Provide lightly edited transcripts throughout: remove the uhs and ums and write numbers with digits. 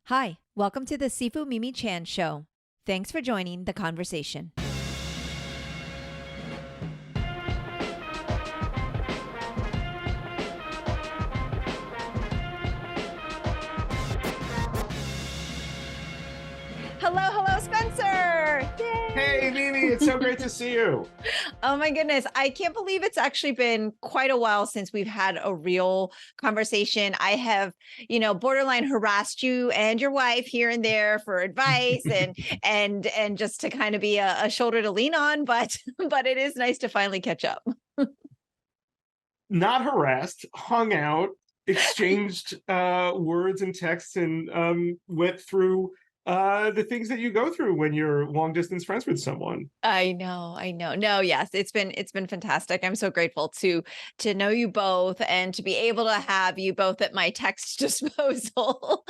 Hi, welcome to the Sifu Mimi Chan Show. Thanks for joining the conversation. Hello, Spencer! Yay! Hey, Mimi, it's so great to see you. Oh my goodness. I can't believe it's actually been quite a while since we've had a real conversation. I have, borderline harassed you and your wife here and there for advice and just to kind of be a shoulder to lean on, but but it is nice to finally catch up. Not harassed, hung out, exchanged words and texts, and went through the things that you go through when you're long distance friends with someone. I know. No, yes, it's been fantastic. I'm so grateful to know you both and to be able to have you both at my text disposal.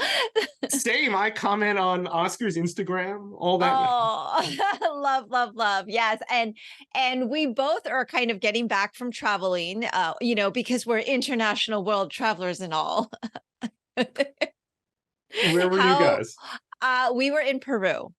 Same, I comment on Oscar's Instagram, all that. Oh, love. Yes. And we both are kind of getting back from traveling, because we're international world travelers and all. Where were you How guys? we were in Peru.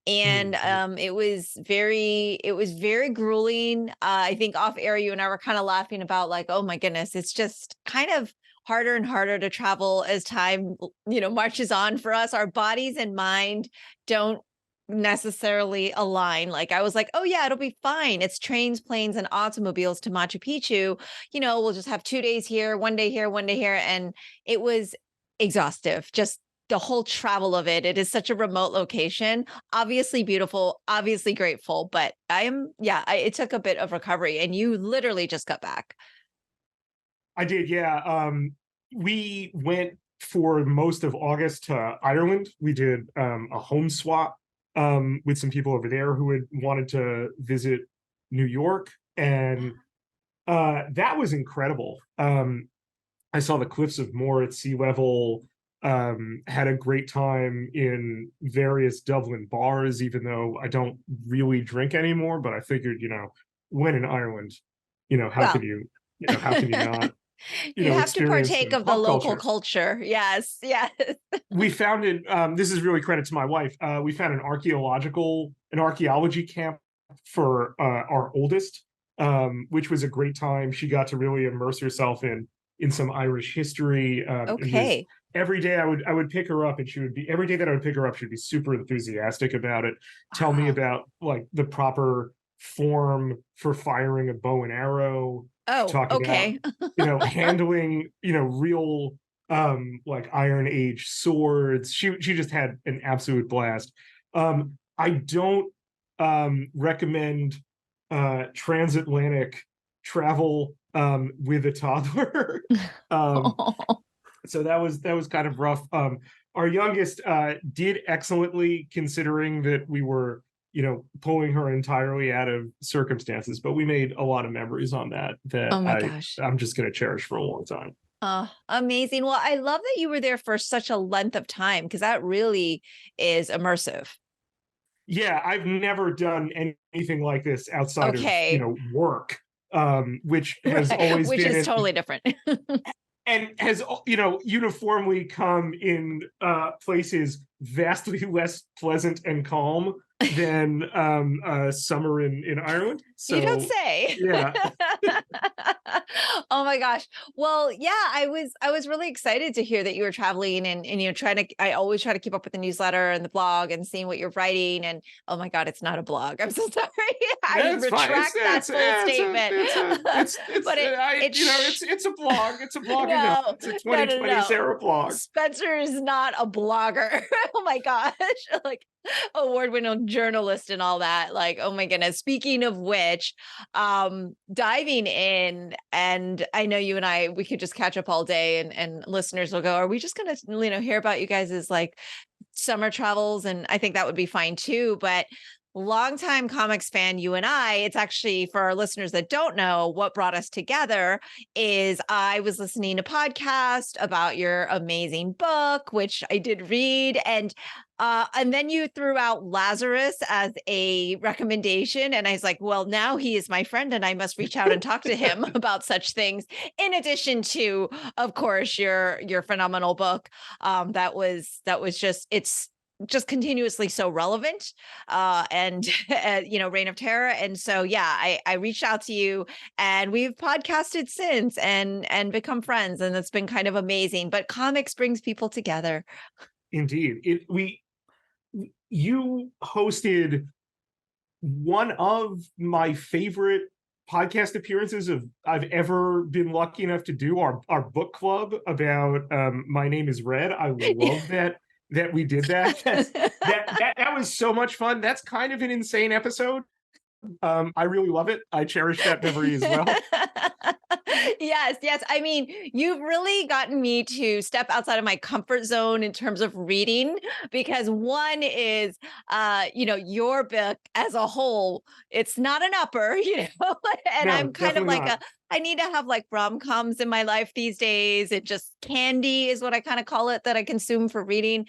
And Mhm. it was very grueling. I think off air you and I were kind of laughing about like, oh my goodness, it's just kind of harder and harder to travel as time marches on for us. Our bodies and mind don't necessarily align. Like I was like, oh yeah, it'll be fine. It's trains, planes, and automobiles to Machu Picchu. We'll just have 2 days here, 1 day here, 1 day here. And it was exhaustive. Just the whole travel of it. It is such a remote location, obviously beautiful, obviously grateful, but it took a bit of recovery and you literally just got back. I did, yeah. We went for most of August to Ireland. We did a home swap with some people over there who had wanted to visit New York, and that was incredible. I saw the Cliffs of Moher at sea level. Had a great time in various Dublin bars, even though I don't really drink anymore. But I figured, when in Ireland, how could Well, how can you not, you have to experience partake the of the pop local culture? culture. Yes, yes. We found it. This is really credit to my wife. We found an archaeology camp for our oldest, which was a great time. She got to really immerse herself in some Irish history. It was Okay. every day I would pick her up, and she would be every day that I would pick her up, she'd be super enthusiastic about it. Tell me Wow. about like the proper form for firing a bow and arrow. Oh, Talk about okay. handling real like Iron Age swords. She just had an absolute blast. I don't recommend transatlantic travel with a toddler. um so that was kind of rough. Our youngest did excellently, considering that we were pulling her entirely out of circumstances, but we made a lot of memories on that Oh my I gosh. I'm just going to cherish for a long time. Amazing. Well, I love that you were there for such a length of time because that really is immersive. Yeah, I've never done anything like this outside of Okay. work, which has Right. always Which been is totally different. and has uniformly come in places vastly less pleasant and calm than summer in Ireland. You don't So say. yeah. Oh my gosh. Well, yeah, I was really excited to hear that you were traveling and trying to I always try to keep up with the newsletter and the blog and seeing what you're writing and oh my God, it's not a blog. I'm so sorry. I Yeah, it's fine. retract that full statement. It's But I it's it's a blog. It's a blog enough. no, It's a no, no, 2020s no. era blog. Spencer is not a blogger. Oh my gosh. Like award-winning journalist and all that. Like, oh my goodness. Speaking of which, diving in, and I know you and we could just catch up all day and listeners will go, are we just gonna, hear about you guys' like summer travels? And I think that would be fine too. But longtime comics fan, you and I. It's actually, for our listeners that don't know, what brought us together is I was listening to podcast about your amazing book, which I did read, and then you threw out Lazarus as a recommendation, and I was like, well, now he is my friend, and I must reach out and talk to him about such things. In addition to, of course, your phenomenal book, that was just continuously so relevant, and Reign of Terror. And so yeah, I reached out to you, and we've podcasted since, and become friends, and it's been kind of amazing. But comics brings people together. Indeed. You hosted one of my favorite podcast appearances I've ever been lucky enough to do, our book club about My Name is Red. I love that we did that. That was so much fun. That's kind of an insane episode. I really love it. I cherish that memory as well. Yes. I mean, you've really gotten me to step outside of my comfort zone in terms of reading, because one is, your book as a whole, it's not an upper, and No, I'm kind of definitely like not. I need to have like rom-coms in my life these days. It just candy is what I kind of call it, that I consume for reading,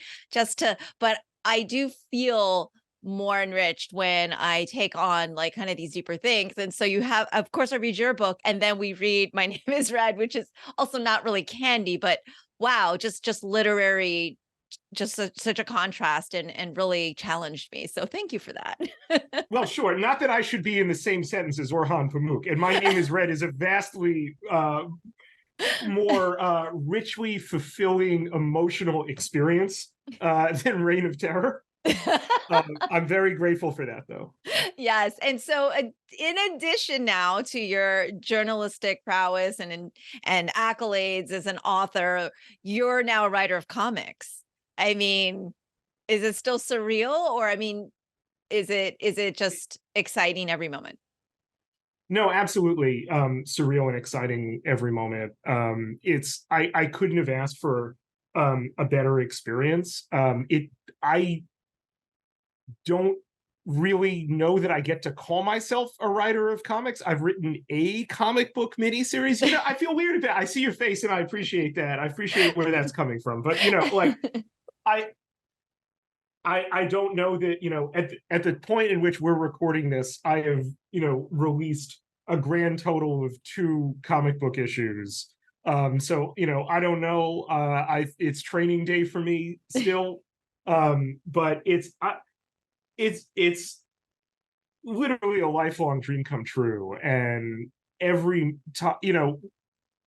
but I do feel more enriched when I take on like kind of these deeper things. And so of course, I read your book, and then we read My Name is Red, which is also not really candy, but wow, just literary, just such a contrast, and really challenged me. So thank you for that. Well, sure. Not that I should be in the same sentence as Orhan Pamuk. And My Name is Red is a vastly more richly fulfilling emotional experience than Reign of Terror. I'm very grateful for that, though. Yes. And so, in addition now to your journalistic prowess and accolades as an author, you're now a writer of comics. I mean, is it still surreal, or I mean, is it just exciting every moment? No, absolutely surreal and exciting every moment. I couldn't have asked for a better experience. I don't really know that I get to call myself a writer of comics. I've written a comic book miniseries. I feel weird about. I see your face, and I appreciate that. I appreciate where that's coming from. But like I I don't know that, at the point in which we're recording this, I have, released a grand total of 2 comic book issues. So, I don't know. It's training day for me still. But it's literally a lifelong dream come true. And every time,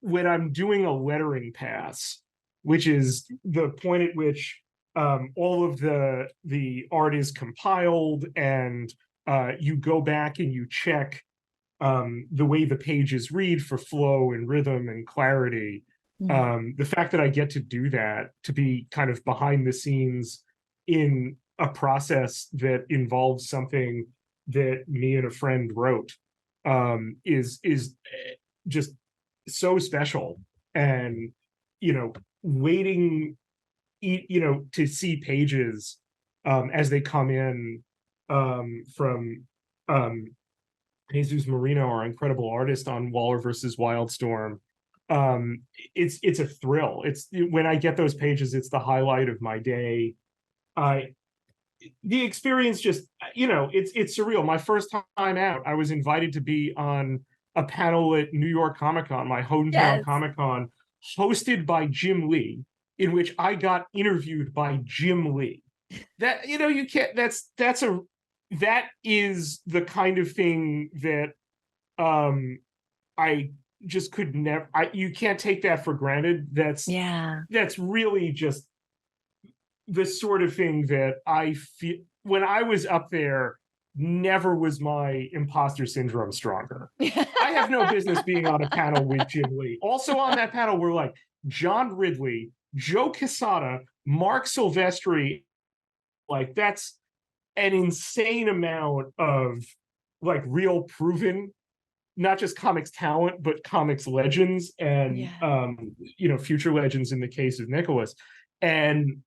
when I'm doing a lettering pass, which is the point at which all of the art is compiled, and you go back and you check the way the pages read for flow and rhythm and clarity. The fact that I get to do that, to be kind of behind the scenes in a process that involves something that me and a friend wrote, is just so special. And waiting to see pages as they come in from Jesus Marino, our incredible artist on Waller versus Wildstorm. It's a thrill. It's when I get those pages, it's the highlight of my day. The experience just, it's surreal. My first time out, I was invited to be on a panel at New York Comic Con, my hometown Yes. Comic Con, hosted by Jim Lee, in which I got interviewed by Jim Lee. That, you can't, that is the kind of thing that I just could never, you can't take that for granted. That's really just the sort of thing that I feel when I was up there. Never was my imposter syndrome stronger. I have no business being on a panel with Jim Lee. Also on that panel were like John Ridley, Joe Quesada, Mark Silvestri. Like, that's an insane amount of like real proven, not just comics talent, but comics legends, and future legends in the case of Nicholas. And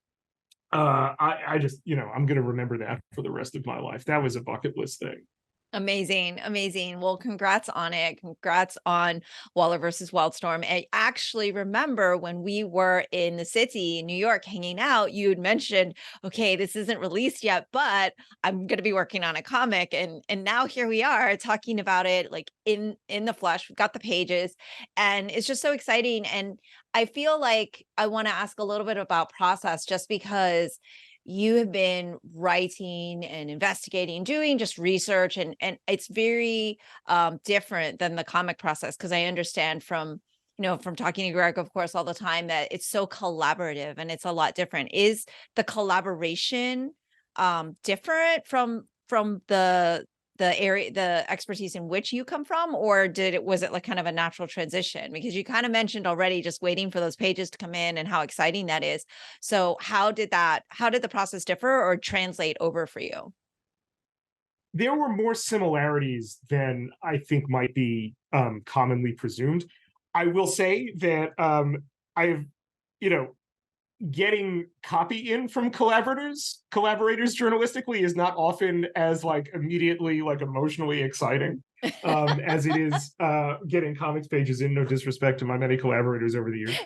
I just, I'm going to remember that for the rest of my life. That was a bucket list thing. Amazing, amazing. Well, congrats on it. Congrats on Waller versus Wildstorm. I actually remember when we were in the city, New York, hanging out, you had mentioned, okay, this isn't released yet, but I'm going to be working on a comic. And now here we are talking about it like in the flesh. We've got the pages, and it's just so exciting. And I feel like I want to ask a little bit about process, just because you have been writing and investigating, doing just research, and it's very different than the comic process, because I understand from from talking to Greg, of course, all the time, that it's so collaborative and it's a lot different. Is the collaboration different from the area, the expertise in which you come from, or was it like kind of a natural transition? Because you kind of mentioned already just waiting for those pages to come in and how exciting that is. So how did the process differ or translate over for you? There were more similarities than I think might be commonly presumed. I will say that I've, you know, getting copy in from collaborators journalistically is not often as like immediately like emotionally exciting as it is getting comics pages in. No disrespect to my many collaborators over the years,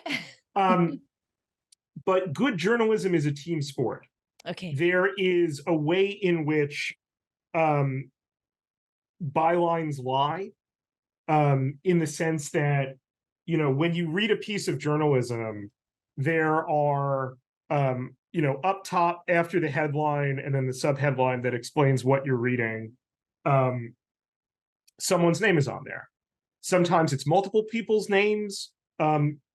um, but good journalism is a team sport. Okay. There is a way in which um, bylines lie, in the sense that, when you read a piece of journalism, there are, up top after the headline and then the subheadline that explains what you're reading, um, someone's name is on there. Sometimes it's multiple people's names,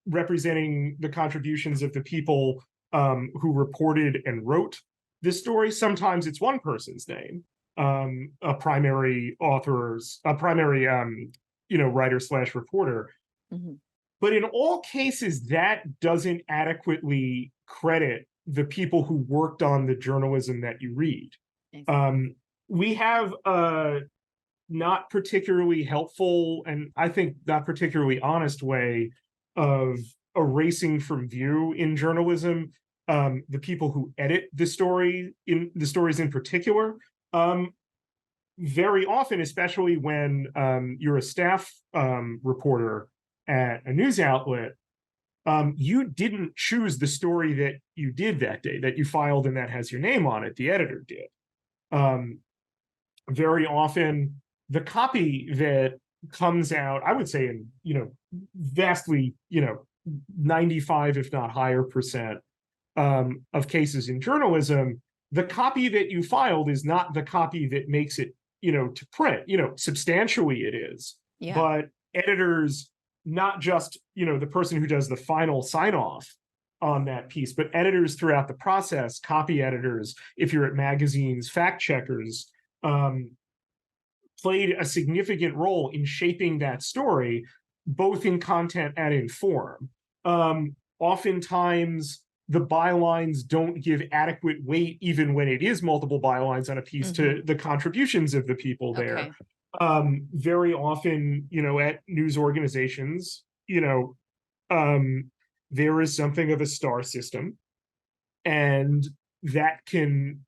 representing the contributions of the people who reported and wrote this story. Sometimes it's one person's name, a primary writer slash reporter. Mhm. But in all cases, that doesn't adequately credit the people who worked on the journalism that you read. Exactly. We have a not particularly helpful, and I think not particularly honest, way of erasing from view in journalism the people who edit the stories in particular. Very often, especially when you're a staff reporter at a news outlet, you didn't choose the story that you did that day, that you filed and that has your name on it. The editor did. Um, Very often, the copy that comes out, I would say in, vastly, 95, if not higher percent of cases in journalism, the copy that you filed is not the copy that makes it, to print. Substantially it is, Yeah. but editors, not just, the person who does the final sign off on that piece, but editors throughout the process, copy editors, if you're at magazines, fact checkers, um, played a significant role in shaping that story, both in content and in form. Oftentimes, the bylines don't give adequate weight, even when it is multiple bylines on a piece, Mhm. to the contributions of the people there. Okay. Very often, at news organizations, there is something of a star system, and that can,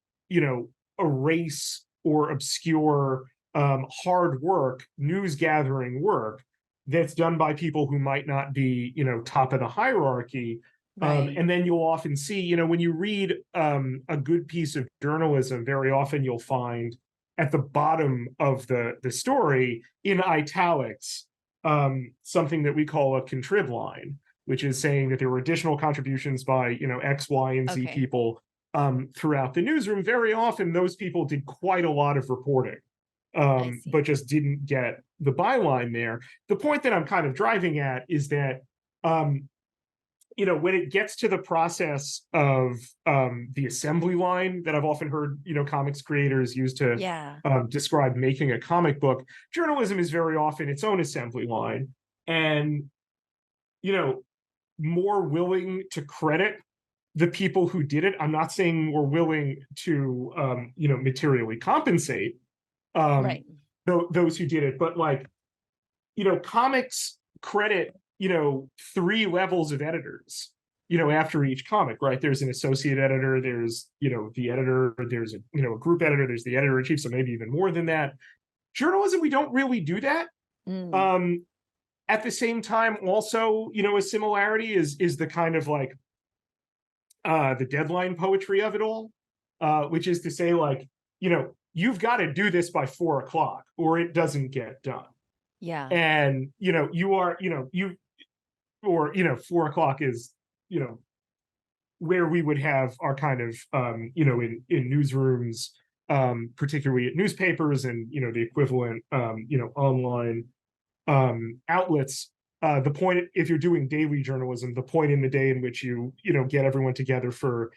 erase or obscure hard work, news gathering work that's done by people who might not be, top of the hierarchy. Right. And then you'll often see, when you read a good piece of journalism, very often you'll find at the bottom of the story in italics something that we call a contrib line, which is saying that there were additional contributions by, X, Y, and Z Okay. people throughout the newsroom. Very often, those people did quite a lot of reporting, I see. but just didn't get the byline there. The point that I'm kind of driving at is that, when it gets to the process of the assembly line that I've often heard, comics creators use to Yeah. describe making a comic book, journalism is very often its own assembly line. And, you know, more willing to credit the people who did it. I'm not saying we're willing to, materially compensate um, Right. those who did it, but like, comics credit, three levels of editors. after each comic, right? There's an associate editor, there's, the editor, there's a group editor, there's the editor-in-chief, so maybe even more than that. Journalism, we don't really do that. At the same time, also, a similarity is the kind of like the deadline poetry of it all, which is to say, like, you've got to do this by 4 o'clock or it doesn't get done. Yeah. And, you are, 4 o'clock is, where we would have our kind of, in newsrooms, particularly at newspapers and, the equivalent, online outlets. The point, if you're doing daily journalism, the point in the day in which you get everyone together for,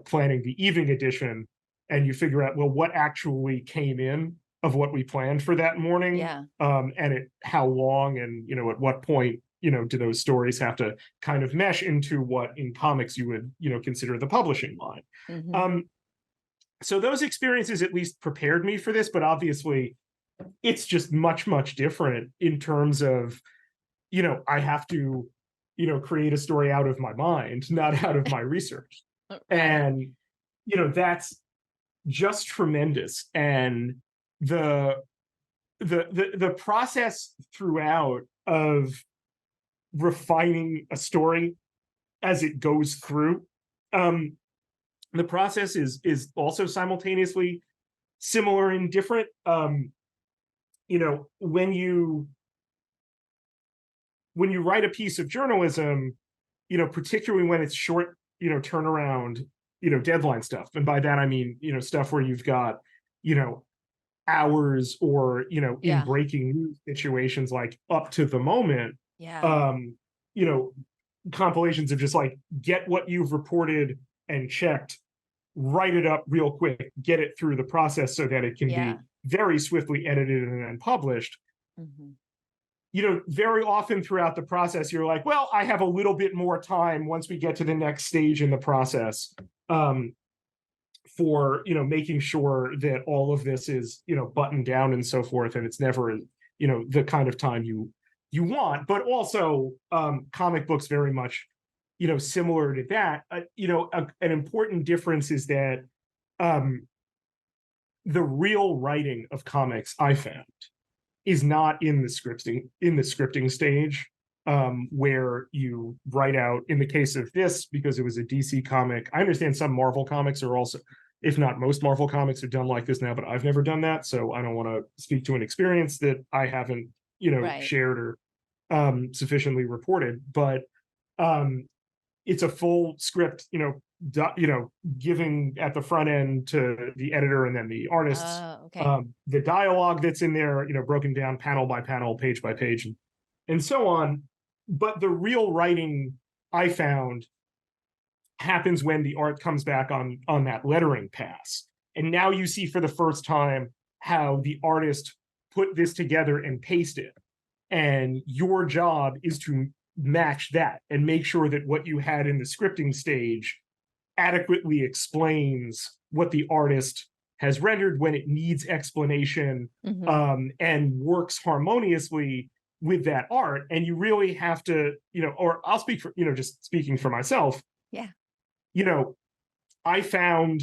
planning the evening edition, and you figure out, well, what actually came in of what we planned for that morning, Yeah. And how long, and at what point, do those stories have to kind of mesh into what in comics you would, consider the publishing line. So those experiences at least prepared me for this, but obviously it's just much, much different in terms of, I have to, create a story out of my mind, not out of my research. Right. And, that's just tremendous. And the process throughout of refining a story as it goes through, the process is also simultaneously similar and different. When you write a piece of journalism, particularly when it's short, turnaround, deadline stuff. And by that, I mean, stuff where you've got, hours or, in breaking news situations, like up to the moment, compilations of just like, get what you've reported and checked, write it up real quick, get it through the process so that it can be very swiftly edited and then published. Very often throughout the process, you're like, well, I have a little bit more time once we get to the next stage in the process, for, making sure that all of this is, buttoned down and so forth. And it's never, the kind of time you want, but also, comic books very much, similar to that. An important difference is that, the real writing of comics, I found, is not in the scripting stage, where you write out, in the case of this, because it was a DC comic. I understand some Marvel comics are also, if not most Marvel comics, are done like this now, but I've never done that, so I don't want to speak to an experience that I haven't, shared or sufficiently reported. But it's a full script, giving at the front end to the editor and then the artists. The dialogue that's in there, broken down panel by panel, page by page, and so on. But the real writing, I found, happens when the art comes back on that lettering pass. And now you see for the first time how the artist put this together and pasted it. And your job is to match that and make sure that what you had in the scripting stage adequately explains what the artist has rendered when it needs explanation, and works harmoniously with that art. And you really have to, or I'll speak for, just speaking for myself. I found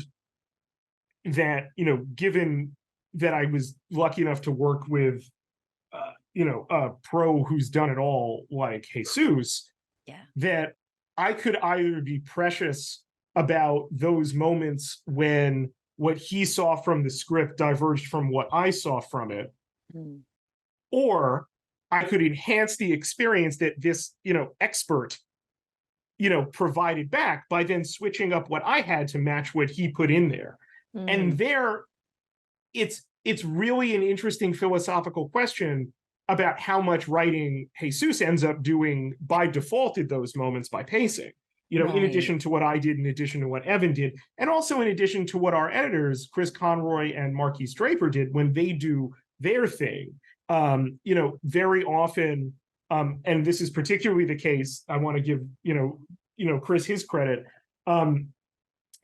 that, given that I was lucky enough to work with, a pro who's done it all, like Jesus, that I could either be precious about those moments when what he saw from the script diverged from what I saw from it, or I could enhance the experience that this, expert, provided back by then switching up what I had to match what he put in there. And there, it's really an interesting philosophical question about how much writing Jesus ends up doing by default at those moments by pacing, in addition to what I did, in addition to what Evan did, and also in addition to what our editors, Chris Conroy and Marquise Draper, did when they do their thing. Very often, and this is particularly the case, I want to give, Chris his credit,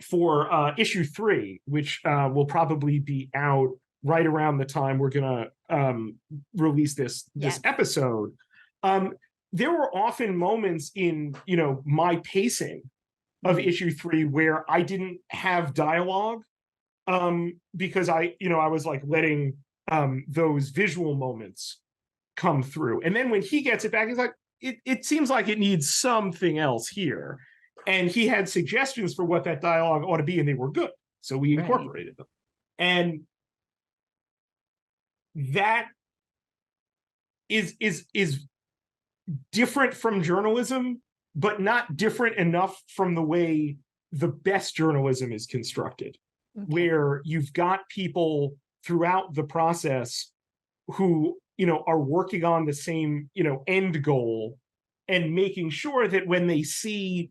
for issue 3, which will probably be out right around the time we're going to release this episode. There were often moments in, my pacing of issue 3 where I didn't have dialogue, because I was like letting those visual moments come through. And then when he gets it back, he's like, it seems like it needs something else here. And he had suggestions for what that dialogue ought to be, and they were good. So we Right. incorporated them. And that is different from journalism, but not different enough from the way the best journalism is constructed, Okay. where you've got people throughout the process who are working on the same end goal, and making sure that when they see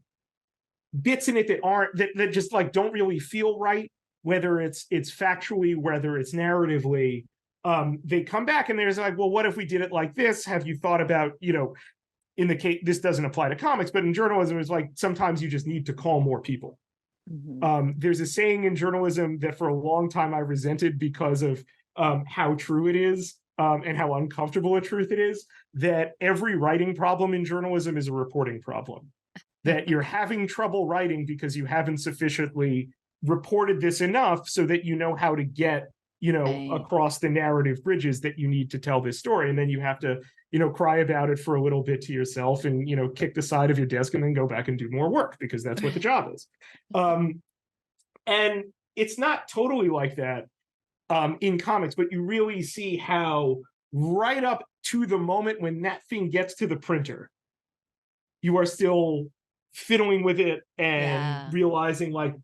bits in it that aren't that just like don't really feel right, whether it's factually, whether it's narratively, they come back and there's like, well, what if we did it like this? Have you thought about, in the case, this doesn't apply to comics, but in journalism, it's like sometimes you just need to call more people. There's a saying in journalism that for a long time I resented because of how true it is, and how uncomfortable a truth it is, that every writing problem in journalism is a reporting problem. That you're having trouble writing because you haven't sufficiently reported this enough so that you know how to get across the narrative bridges that you need to tell this story. And then you have to cry about it for a little bit to yourself, and kick the side of your desk and then go back and do more work, because that's what the job is. And it's not totally like that in comics, but you really see how right up to the moment when that thing gets to the printer, you are still fiddling with it and realizing like,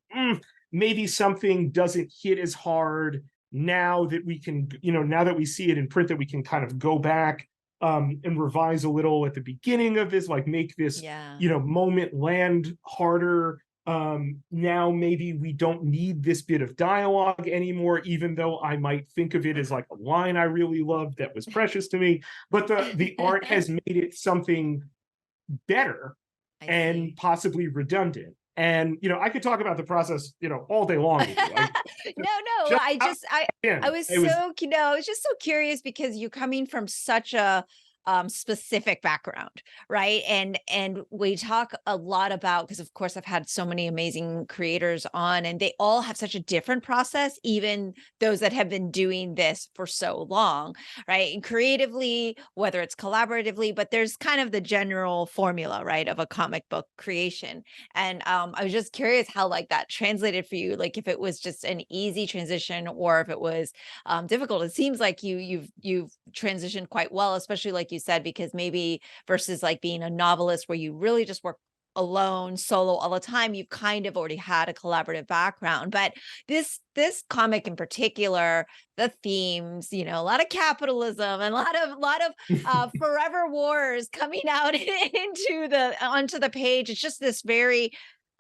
maybe something doesn't hit as hard now that we can, now that we see it in print, that we can kind of go back and revise a little at the beginning of this, like make this, moment land harder. Now maybe we don't need this bit of dialogue anymore, even though I might think of it as like a line I really loved that was precious to me. But the art has made it something better and possibly redundant. And I could talk about the process, all day long with you. I was just so curious, because you're coming from such a specific background, right? And we talk a lot about, because of course I've had so many amazing creators on, and they all have such a different process, even those that have been doing this for so long, right? And creatively, whether it's collaboratively, but there's kind of the general formula, right, of a comic book creation. And I was just curious how like that translated for you, like if it was just an easy transition or if it was difficult. It seems like you've transitioned quite well, especially like you said, because maybe versus like being a novelist where you really just work alone, solo all the time, you've kind of already had a collaborative background. But this comic in particular, the themes, a lot of capitalism and a lot of forever wars coming out onto the page. It's just this very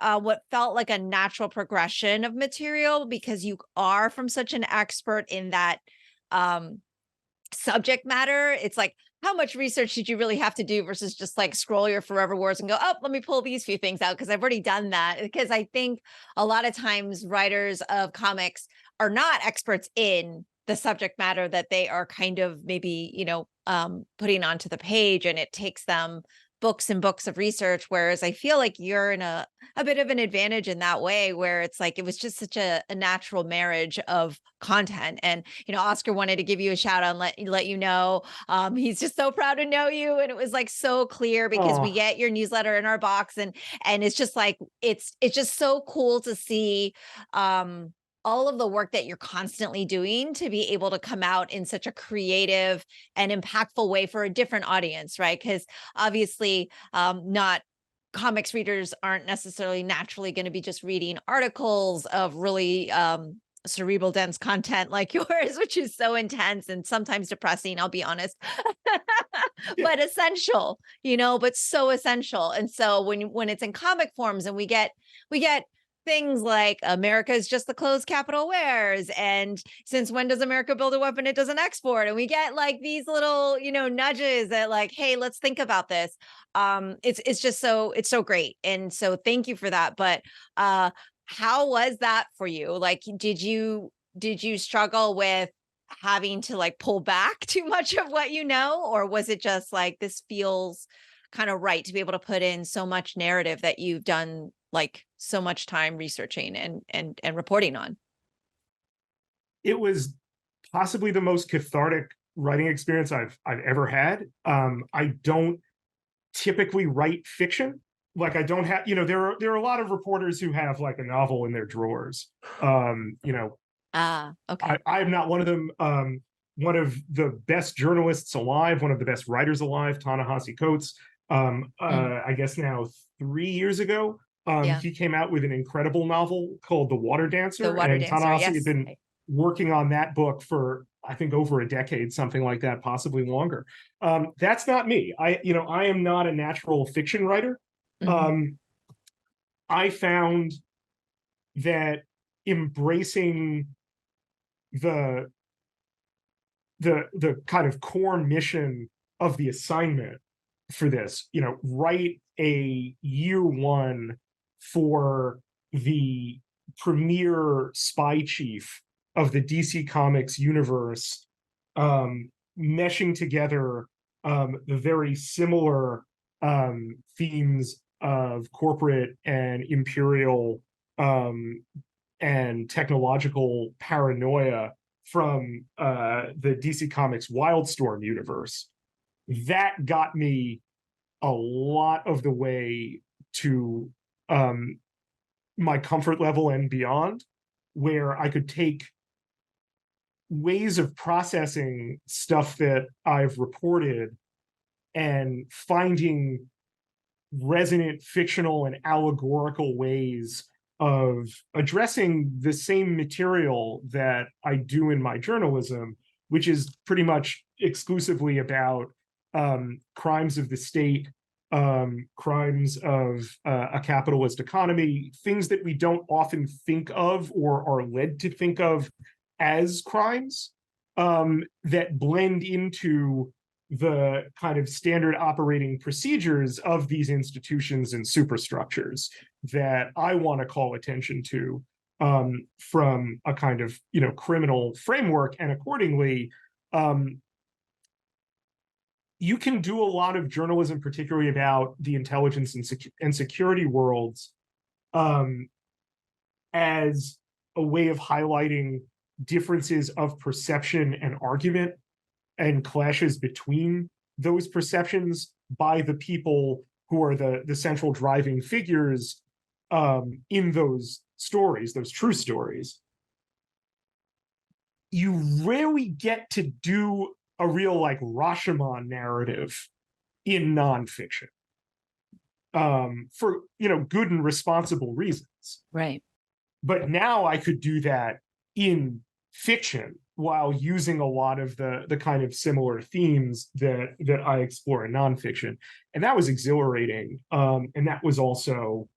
what felt like a natural progression of material, because you are from such an expert in that subject matter. It's like, how much research did you really have to do versus just like scroll your forever wars and go, oh, let me pull these few things out because I've already done that. Because I think a lot of times writers of comics are not experts in the subject matter that they are kind of maybe, putting onto the page, and it takes them books and books of research. Whereas I feel like you're in a bit of an advantage in that way, where it's like, it was just such a natural marriage of content. And, Oscar wanted to give you a shout out and let you know, he's just so proud to know you. And it was like so clear, because we get your newsletter in our box, and it's just like, it's just so cool to see, all of the work that you're constantly doing to be able to come out in such a creative and impactful way for a different audience, right? Because obviously, not comics readers aren't necessarily naturally going to be just reading articles of really cerebral dense content like yours, which is so intense and sometimes depressing, I'll be honest. But essential, but so essential. And so when it's in comic forms, and we get things like America is just the clothes capital wears, and since when does America build a weapon it doesn't export? And we get like these little, nudges that like, hey, let's think about this. It's just it's so great. And so thank you for that. But how was that for you? Like, did you struggle with having to like pull back too much of what or was it just like, this feels kind of right to be able to put in so much narrative that you've done like so much time researching and reporting on? It was possibly the most cathartic writing experience I've ever had. I don't typically write fiction. Like I don't have, there are a lot of reporters who have like a novel in their drawers. You know, Ah, okay. I am not one of them. One of the best journalists alive, one of the best writers alive, Ta-Nehisi Coates. Mm, I guess now 3 years ago, yeah. he came out with an incredible novel called The Water The Dancer, water and dancer. Ta-Nehisi had Yes. been working on that book for I think over a decade, something like that, possibly longer. That's not me. I am not a natural fiction writer. Mhm. Um, I found that embracing the the kind of core mission of the assignment for this, write a year one for the premier spy chief of the DC Comics universe, meshing together the very similar themes of corporate and imperial and technological paranoia from the DC Comics Wildstorm universe. That got me a lot of the way to um, my comfort level and beyond, where I could take ways of processing stuff that I've reported and finding resonant fictional and allegorical ways of addressing the same material that I do in my journalism, which is pretty much exclusively about crimes of the state, crimes of a capitalist economy, things that we don't often think of or are led to think of as crimes, that blend into the kind of standard operating procedures of these institutions and superstructures that I want to call attention to, from a kind of criminal framework. And accordingly, um, you can do a lot of journalism, particularly about the intelligence and security worlds, um, as a way of highlighting differences of perception and argument and clashes between those perceptions by the people who are the central driving figures in those stories, those true stories. You rarely get to do a real like Rashomon narrative in nonfiction, for good and responsible reasons. Right. But now I could do that in fiction while using a lot of the kind of similar themes that I explore in nonfiction, and that was exhilarating. And that was also,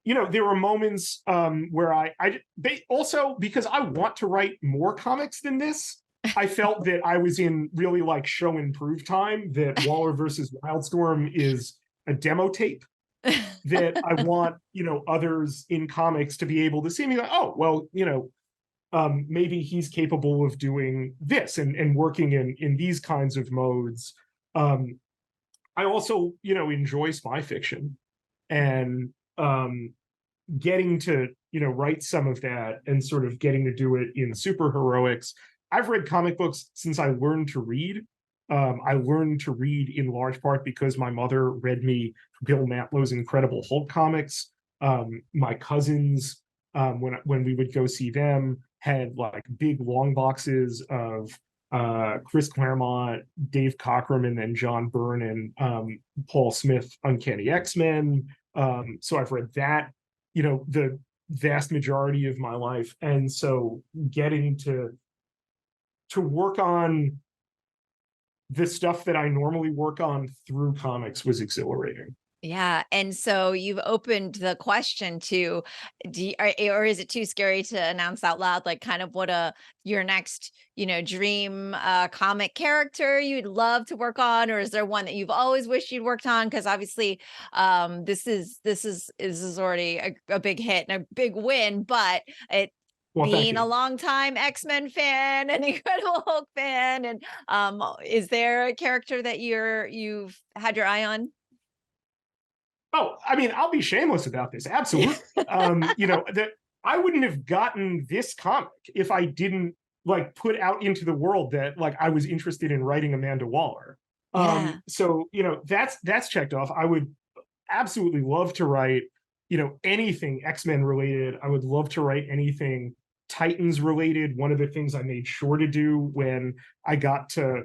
there were moments where they also, because I want to write more comics than this. I felt that I was in really like show and prove time. That Waller versus Wildstorm is a demo tape that I want, others in comics to be able to see me like, oh, well, maybe he's capable of doing this and working in these kinds of modes. I also, enjoy spy fiction, and getting to, write some of that and sort of getting to do it in super heroics. I've read comic books since I learned to read. I learned to read in large part because my mother read me Bill Matlow's Incredible Hulk comics. My cousins, when we would go see them, had like big long boxes of Chris Claremont, Dave Cockrum, and then John Byrne and Paul Smith Uncanny X-Men. So I've read that, the vast majority of my life. And so getting to work on the stuff that I normally work on through comics was exhilarating. Yeah, and so you've opened the question to, or is it too scary to announce out loud, like kind of what your next, dream comic character you'd love to work on, or is there one that you've always wished you'd worked on? Because obviously, this is already a big hit and a big win, but it Well, thank being a you. longtime X-Men fan and Incredible Hulk fan, and is there a character that you've had your eye on? Oh, I mean, I'll be shameless about this. Absolutely. That I wouldn't have gotten this comic if I didn't like put out into the world that like I was interested in writing Amanda Waller. Yeah. So that's checked off. I would absolutely love to write, anything X-Men related. I would love to write anything Titans related. One of the things I made sure to do when I got to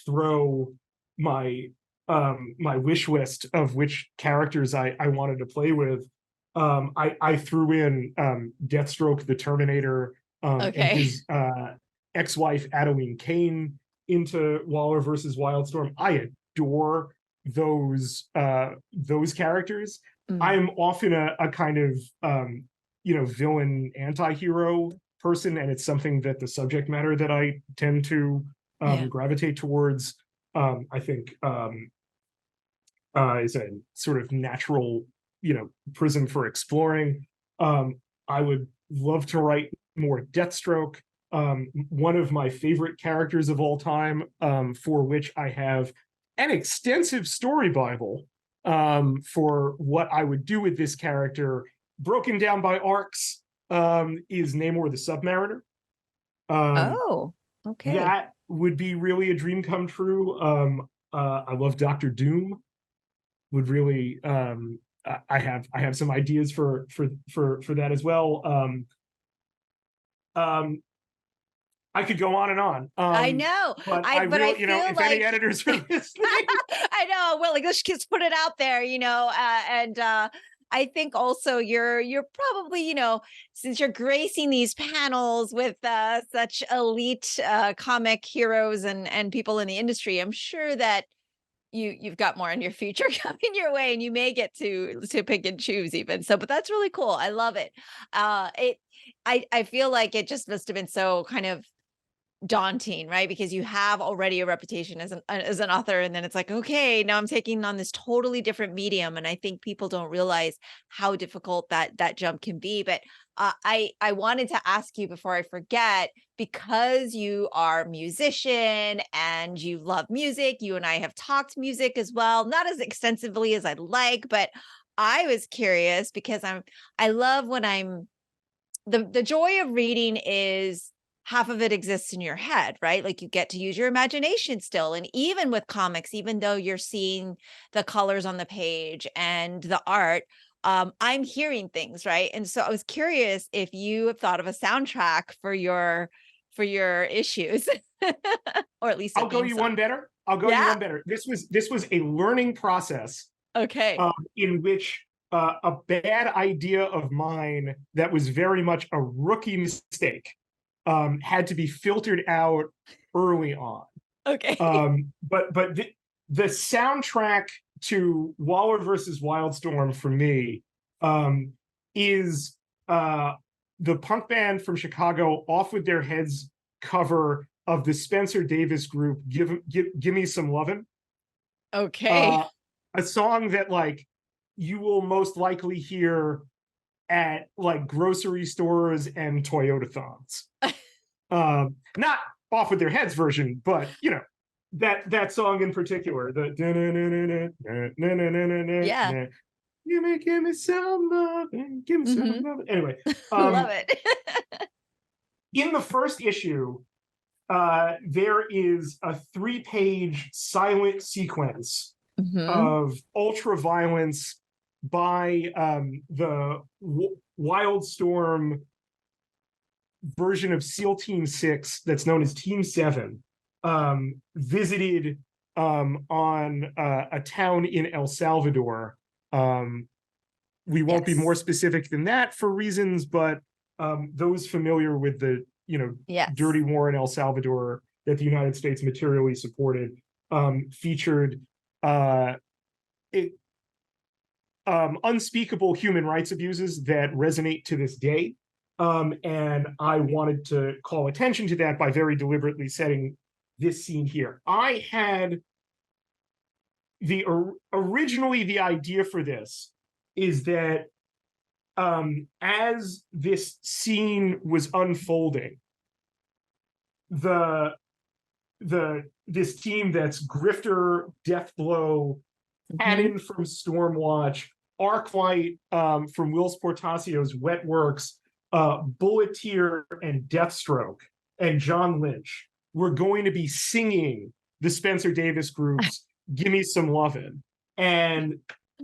throw my my wish list of which characters I wanted to play with. I threw in Deathstroke the Terminator and Okay. his ex-wife Adewine Kane into Waller versus Wildstorm. I adore those characters. I Mm, am often a kind of villain anti-hero person, and it's something that the subject matter that I tend to yeah. gravitate towards. I think is a sort of natural, prism for exploring. I would love to write more Deathstroke. One of my favorite characters of all time, for which I have an extensive story bible for what I would do with this character, broken down by arcs, is Namor the Submariner. Um, Oh, okay. that would be really a dream come true. I love Doctor Doom. Would really I have some ideas for that as well. Um, I could go on and on. I know. But I I but I really, feel if any like editors are listening, I know. Well, like let's just put it out there, and I think also you're probably, since you're gracing these panels with such elite comic heroes and people in the industry, I'm sure that you've got more in your future coming your way, and you may get to pick and choose even. So, but that's really cool. I love it. I feel like it just must have been so kind of daunting, right? Because you have already a reputation as an author, and then it's like, okay, now I'm taking on this totally different medium, and I think people don't realize how difficult that jump can be. But I wanted to ask you before I forget, because you are a musician and you love music. You and I have talked music as well, not as extensively as I'd like, but I was curious because I love when I'm the joy of reading is half of it exists in your head, right? Like you get to use your imagination still. And even with comics, even though you're seeing the colors on the page and the art, I'm hearing things, right? And so I was curious if you have thought of a soundtrack for your issues, or at least a I'll go theme you song. one better. I'll go you Yeah. one better. This was a learning process Okay. in which a bad idea of mine that was very much a rookie mistake had to be filtered out early on. Okay. But the soundtrack to Waller versus Wildstorm for me is the punk band from Chicago, Off With Their Heads cover of the Spencer Davis group, Give Me Some Lovin'. Okay. Uh, a song that like you will most likely hear at like grocery stores and Toyota-thons. Not Off With Their Heads version, but that song in particular, the Yeah. give me some love, give me some Hmm. love. Anyway, Love it. in the first issue, there is a 3-page silent sequence Hmm. of ultra violence by the Wildstorm version of SEAL Team 6 that's known as Team 7, visited on a town in El Salvador. We won't be more Yes. specific than that for reasons, but those familiar with the dirty Yes. war in El Salvador that the United States materially supported featured uh, it, unspeakable human rights abuses that resonate to this day. And I wanted to call attention to that by very deliberately setting this scene here. I had originally the idea for this is that as this scene was unfolding, this team that's Grifter, Deathblow, Mhm. Cannon from Stormwatch, Arclight from Will Portacio's Wetworks, Bulleteer and Deathstroke, and John Lynch were going to be singing the Spencer Davis Group's "Gimme Some Lovin'," and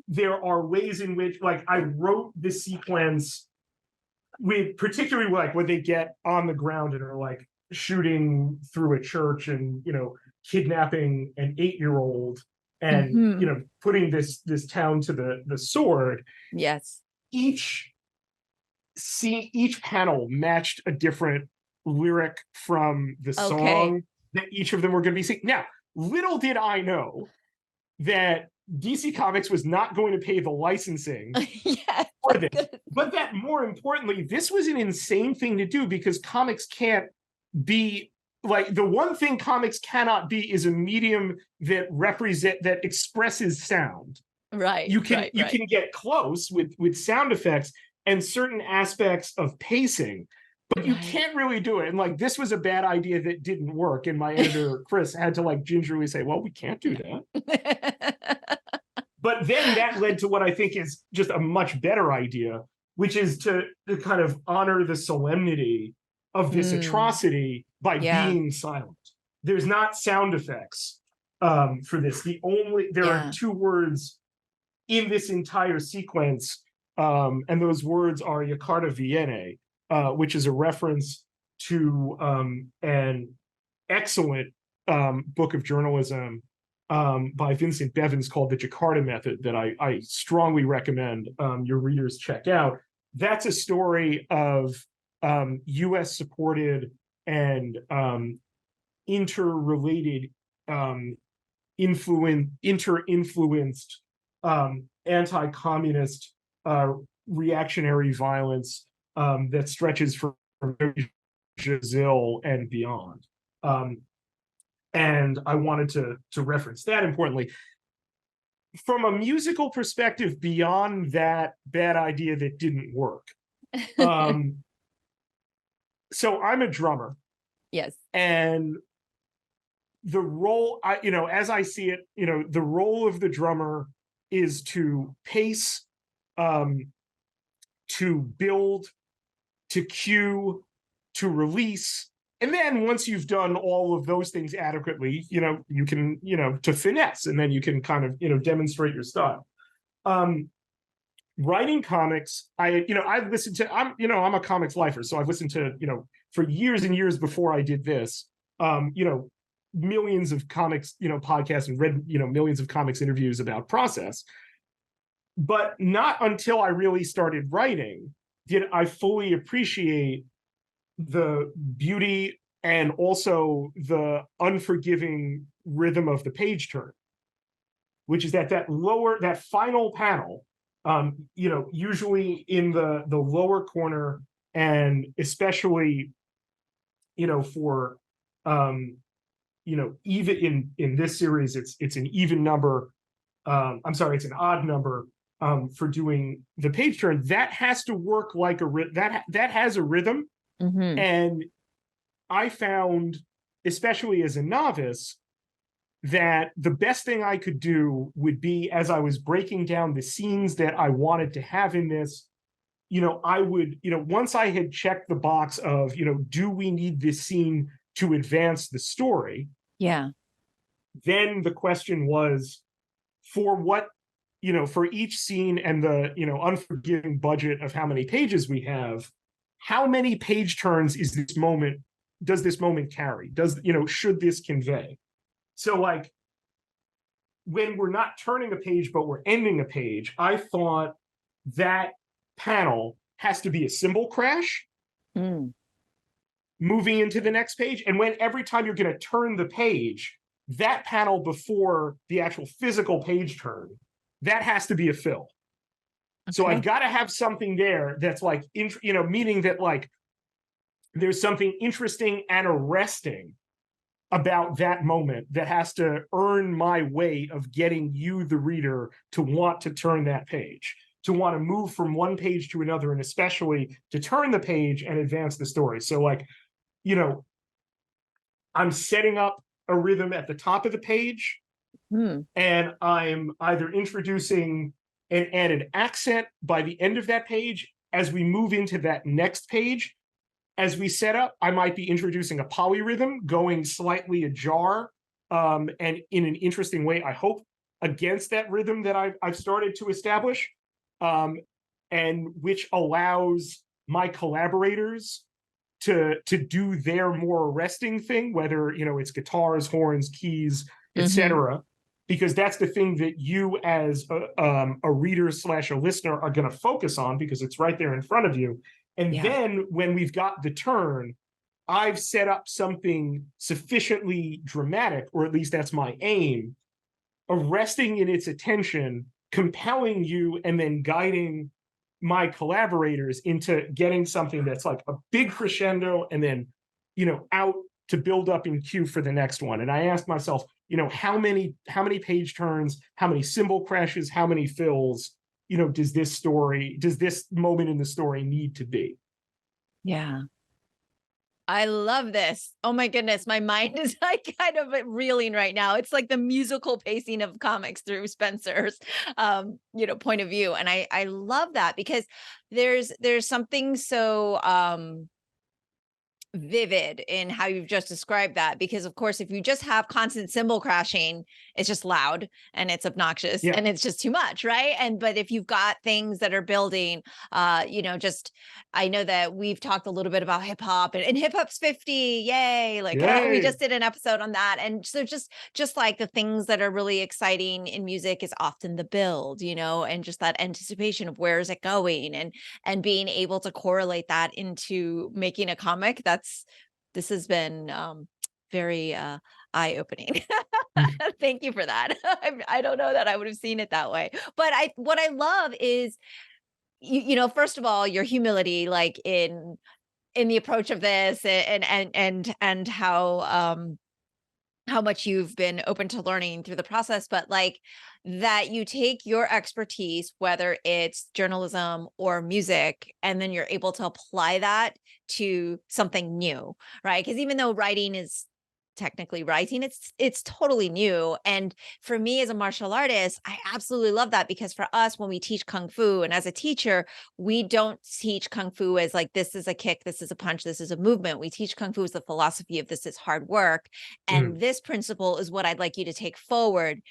there are ways in which, like, I wrote the sequence with, particularly like when they get on the ground and are like shooting through a church and kidnapping an 8-year-old and Mhm. putting this town to the sword. Yes. Each each panel matched a different lyric from the Okay. song that each of them were going to be singing. Now, little did I know that DC Comics was not going to pay the licensing Yes. for this, but that more importantly, this was an insane thing to do because comics can't be like, the one thing comics cannot be is a medium that expresses sound. Right, You can right, right. get close with sound effects and certain aspects of pacing, but you Right. can't really do it. And like, this was a bad idea that didn't work, and my editor Chris had to like gingerly say, well, we can't do that. But then that led to what I think is just a much better idea, which is to kind of honor the solemnity of this Mm, atrocity by yeah, being silent. There's not sound effects for this. There are yeah. 2 words in this entire sequence, and those words are Jakarta Viene, which is a reference to an excellent book of journalism by Vincent Bevins called The Jakarta Method that I strongly recommend your readers check out. That's a story of US supported and interrelated, inter-influenced anti-communist reactionary violence that stretches from Brazil and beyond. And I wanted to reference that importantly. From a musical perspective, beyond that bad idea that didn't work. So I'm a drummer, Yes. and the role, as I see it, the role of the drummer is to pace, to build, to cue, to release. And then once you've done all of those things adequately, you can, to finesse, and then you can kind of, demonstrate your style. Writing comics, I've listened to, I'm a comics lifer. So I've listened to, for years and years before I did this, millions of comics, podcasts, and read, millions of comics interviews about process. But not until I really started writing did I fully appreciate the beauty and also the unforgiving rhythm of the page turn, which is that final panel, usually in the lower corner, and especially, for, even in this series, it's an even number. I'm sorry, it's an odd number for doing the page turn. That has to work like that has a rhythm. Hmm. And I found, especially as a novice, that the best thing I could do would be, as I was breaking down the scenes that I wanted to have in this, I would, once I had checked the box of, do we need this scene to advance the story? Yeah. Then the question was, for what, for each scene and the, unforgiving budget of how many pages we have, how many page turns does this moment carry? Should this convey? So like, when we're not turning a page, but we're ending a page, I thought that panel has to be a symbol crash Mm. moving into the next page. And when every time you're going to turn the page, that panel before the actual physical page turn, that has to be a fill. So I've Okay. got to have something there that's like, meaning that like there's something interesting and arresting about that moment that has to earn my way of getting you, the reader, to want to turn that page, to want to move from one page to another, and especially to turn the page and advance the story. So like, I'm setting up a rhythm at the top of the page, Hmm. And I'm either introducing an added accent by the end of that page. As we move into that next page, as we set up, I might be introducing a polyrhythm going slightly ajar, and in an interesting way, I hope, against that rhythm that I've started to establish, um, and which allows my collaborators to do their more arresting thing, whether it's guitars, horns, keys, Hmm. etc. Because that's the thing that you, as a reader slash a listener, are going to focus on because it's right there in front of you. And Yeah. then when we've got the turn, I've set up something sufficiently dramatic, or at least that's my aim, arresting in its attention, compelling you, and then guiding my collaborators into getting something that's like a big crescendo and then, out to build up in cue for the next one. And I asked myself, how many page turns, how many cymbal crashes, how many fills, does this moment in the story need to be? Yeah. I love this. Oh my goodness. My mind is like kind of reeling right now. It's like the musical pacing of comics through Spencer's point of view. And I love that because there's something so vivid in how you've just described that, because of course if you just have constant cymbal crashing, it's just loud and it's obnoxious Yeah. and it's just too much, right? And but if you've got things that are building, just I know that we've talked a little bit about hip hop, and hip hop's 50, yay, like we Yay. just did an episode on that. And so just like the things that are really exciting in music is often the build, and just that anticipation of where is it going, and being able to correlate that into making a comic. This has been very eye-opening. Thank you for that. I don't know that I would have seen it that way. But what I love is first of all, your humility, like in the approach of this, and how much you've been open to learning through the process, but like that you take your expertise, whether it's journalism or music, and then you're able to apply that to something new, right? Because even though writing is technically writing, it's totally new. And for me as a martial artist, I absolutely love that, because for us, when we teach kung fu, and as a teacher, we don't teach kung fu as like, this is a kick, this is a punch, this is a movement. We teach kung fu as the philosophy of this is hard work, Mm. and this principle is what I'd like you to take forward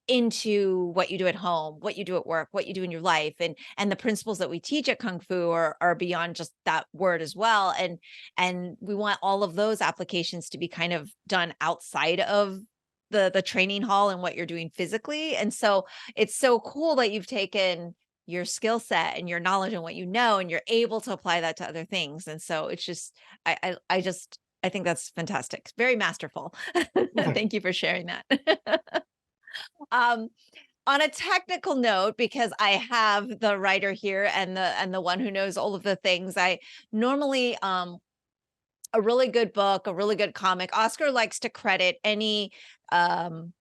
into what you do at home, what you do at work, what you do in your life. And the principles that we teach at Kung Fu are beyond just that word as well. And we want all of those applications to be kind of done outside of the training hall and what you're doing physically. And so it's so cool that you've taken your skill set and your knowledge and what you know, and you're able to apply that to other things. And so it's just I think that's fantastic. Very masterful. Well, thank you. Thank you for sharing that. Um, on a technical note, because I have the writer here and the one who knows all of the things, I normally a really good book, a really good comic. Oscar likes to credit um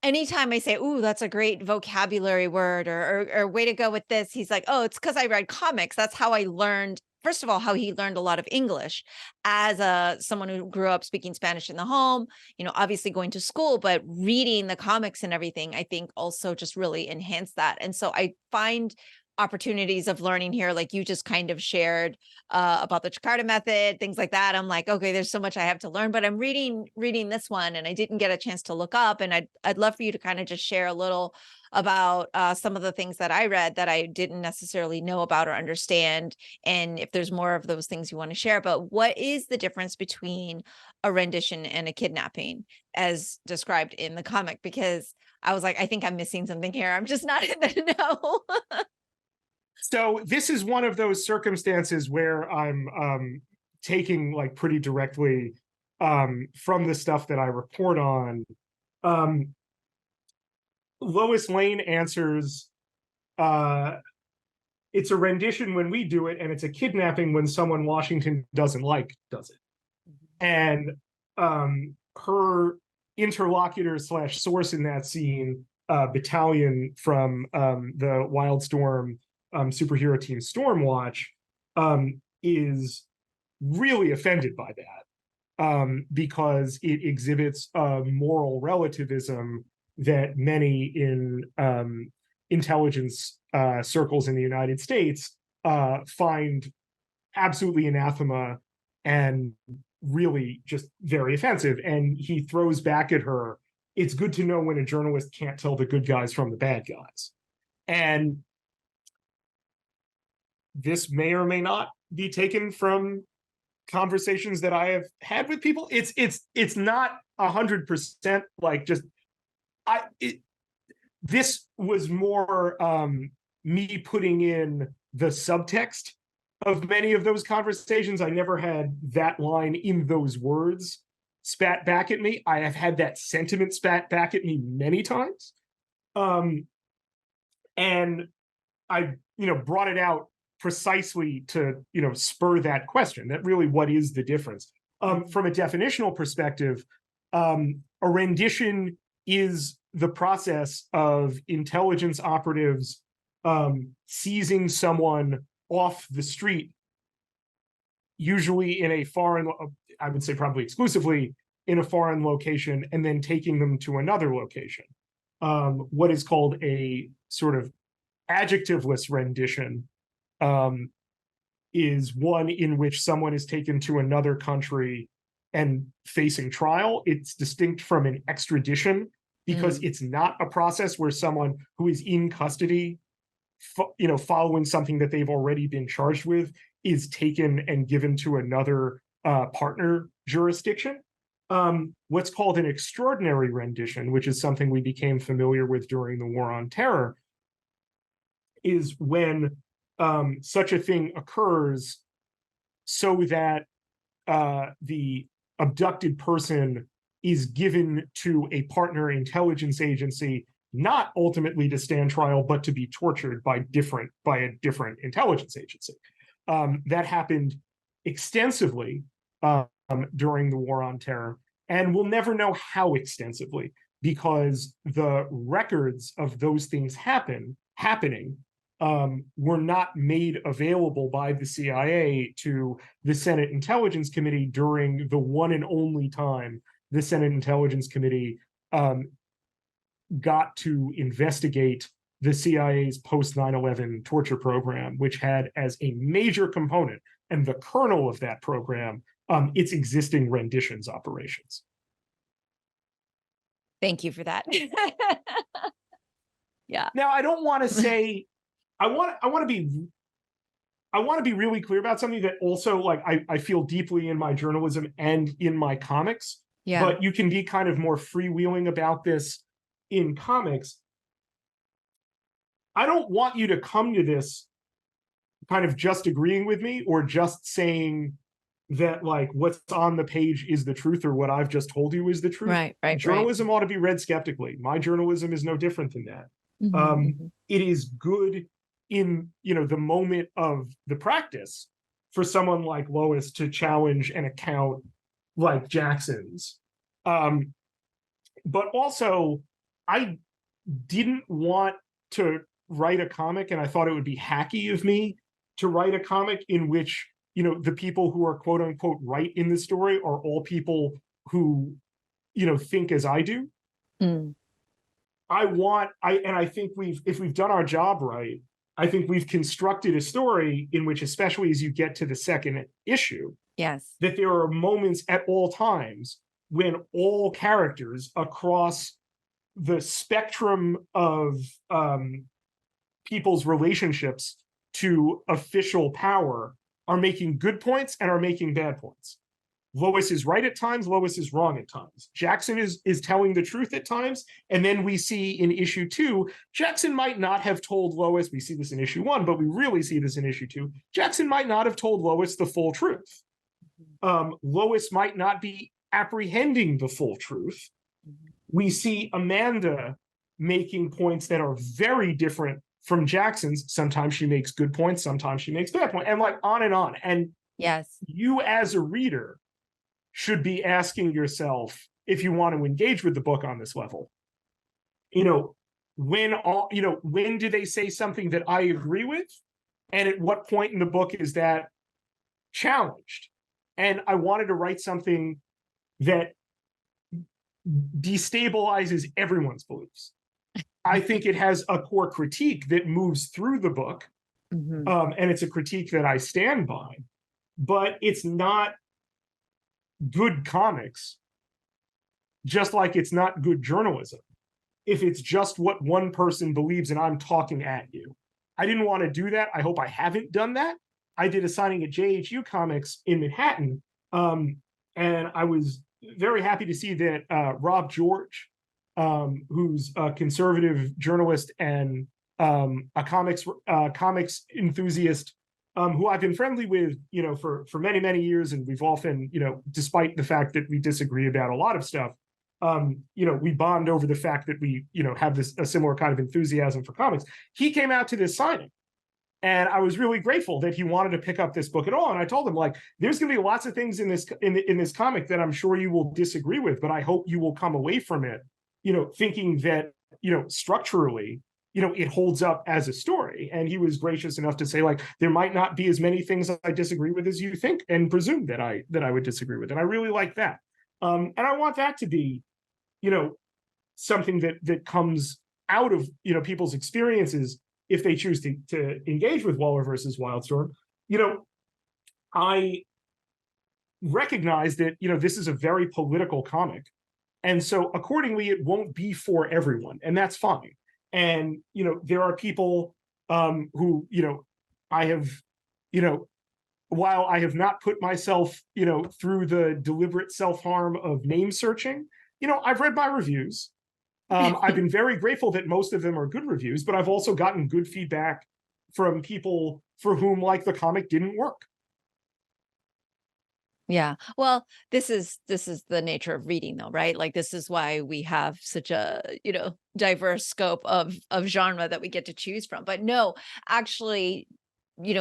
anytime I say, "Ooh, that's a great vocabulary word," or "way to go with this," he's like, "Oh, it's because I read comics. That's how I learned." First of all, how he learned a lot of English as someone who grew up speaking Spanish in the home, obviously going to school, but reading the comics and everything, I think also just really enhanced that. And so I find opportunities of learning here, like you just kind of shared about the Jakarta method, things like that. I'm like, okay, there's so much I have to learn, but I'm reading this one, and I didn't get a chance to look up. And I'd love for you to kind of just share a little about some of the things that I read that I didn't necessarily know about or understand, and if there's more of those things you want to share. But what is the difference between a rendition and a kidnapping, as described in the comic? Because I was like, I think I'm missing something here. I'm just not in the know. So this is one of those circumstances where I'm taking like pretty directly from the stuff that I report on. Um, Lois Lane answers, uh, it's a rendition when we do it, and it's a kidnapping when someone Washington doesn't like does it. And her interlocutor slash source in that scene, Battalion from the Wildstorm superhero team Stormwatch, is really offended by that, because it exhibits a moral relativism that many in intelligence circles in the United States find absolutely anathema and really just very offensive. And he throws back at her, it's good to know when a journalist can't tell the good guys from the bad guys. And this may or may not be taken from conversations that I have had with people. It's not 100% like just this was more me putting in the subtext of many of those conversations. I never had that line in those words spat back at me. I have had that sentiment spat back at me many times. And I, brought it out precisely to, spur that question, that really what is the difference? From a definitional perspective, a rendition is the process of intelligence operatives seizing someone off the street, usually in a foreign, I would say probably exclusively in a foreign location, and then taking them to another location. What is called a sort of adjectiveless rendition is one in which someone is taken to another country and facing trial. It's distinct from an extradition because it's not a process where someone who is in custody, following something that they've already been charged with, is taken and given to another partner jurisdiction. What's called an extraordinary rendition, which is something we became familiar with during the War on Terror, is when such a thing occurs so that the abducted person is given to a partner intelligence agency, not ultimately to stand trial, but to be tortured by a different intelligence agency. That happened extensively during the War on Terror, and we'll never know how extensively, because the records of those things happening were not made available by the CIA to the Senate Intelligence Committee during the one and only time the Senate Intelligence Committee got to investigate the CIA's post 9/11 torture program, which had as a major component and the kernel of that program its existing renditions operations. Thank you for that. Yeah. Now, I don't want to say, I want to be really clear about something that also, like, I feel deeply in my journalism and in my comics. Yeah. But you can be kind of more freewheeling about this in comics. I don't want you to come to this kind of just agreeing with me or just saying that, like, what's on the page is the truth or what I've just told you is the truth. Right. Journalism ought to be read skeptically. My journalism is no different than that. It is good in, the moment of the practice for someone like Lois to challenge an account like Jackson's. But also, I didn't want to write a comic, and I thought it would be hacky of me to write a comic in which, the people who are quote unquote right in the story are all people who, think as I do. I think if we've done our job right, I think we've constructed a story in which, especially as you get to the second issue, Yes, that there are moments at all times when all characters across the spectrum of people's relationships to official power are making good points and are making bad points. Lois is right at times, Lois is wrong at times. Jackson is telling the truth at times, and then we see in issue 2, Jackson might not have told Lois, we see this in issue 1, but we really see this in issue 2, Jackson might not have told Lois the full truth. Lois might not be apprehending the full truth. We see Amanda making points that are very different from Jackson's. Sometimes she makes good points, sometimes she makes bad points, and like on and on. And yes, you as a reader should be asking yourself, if you want to engage with the book on this level, when do they say something that I agree with? And at what point in the book is that challenged? And I wanted to write something that destabilizes everyone's beliefs. I think it has a core critique that moves through the book, and it's a critique that I stand by, but it's not good comics, just like it's not good journalism if it's just what one person believes and I'm talking at you. I didn't want to do that. I hope I haven't done that. I did a signing at JHU Comics in Manhattan, and I was very happy to see that Rob George, who's a conservative journalist and a comics enthusiast, who I've been friendly with, for many, many years, and we've often, despite the fact that we disagree about a lot of stuff, we bond over the fact that we, have a similar kind of enthusiasm for comics. He came out to this signing, and I was really grateful that he wanted to pick up this book at all. And I told him, like, there's going to be lots of things in this comic that I'm sure you will disagree with, but I hope you will come away from it, thinking that, structurally, it holds up as a story. And he was gracious enough to say, like, there might not be as many things I disagree with as you think, and presume that I would disagree with. And I really like that. And I want that to be, something that comes out of, people's experiences if they choose to engage with Waller versus Wildstorm. I recognize that, this is a very political comic. And so accordingly, it won't be for everyone, and that's fine. And, there are people who, I have, while I have not put myself, through the deliberate self-harm of name searching, I've read my reviews. I've been very grateful that most of them are good reviews, but I've also gotten good feedback from people for whom, like, the comic didn't work. Yeah. Well, this is the nature of reading, though, right? Like, this is why we have such a, diverse scope of genre that we get to choose from. But no, actually,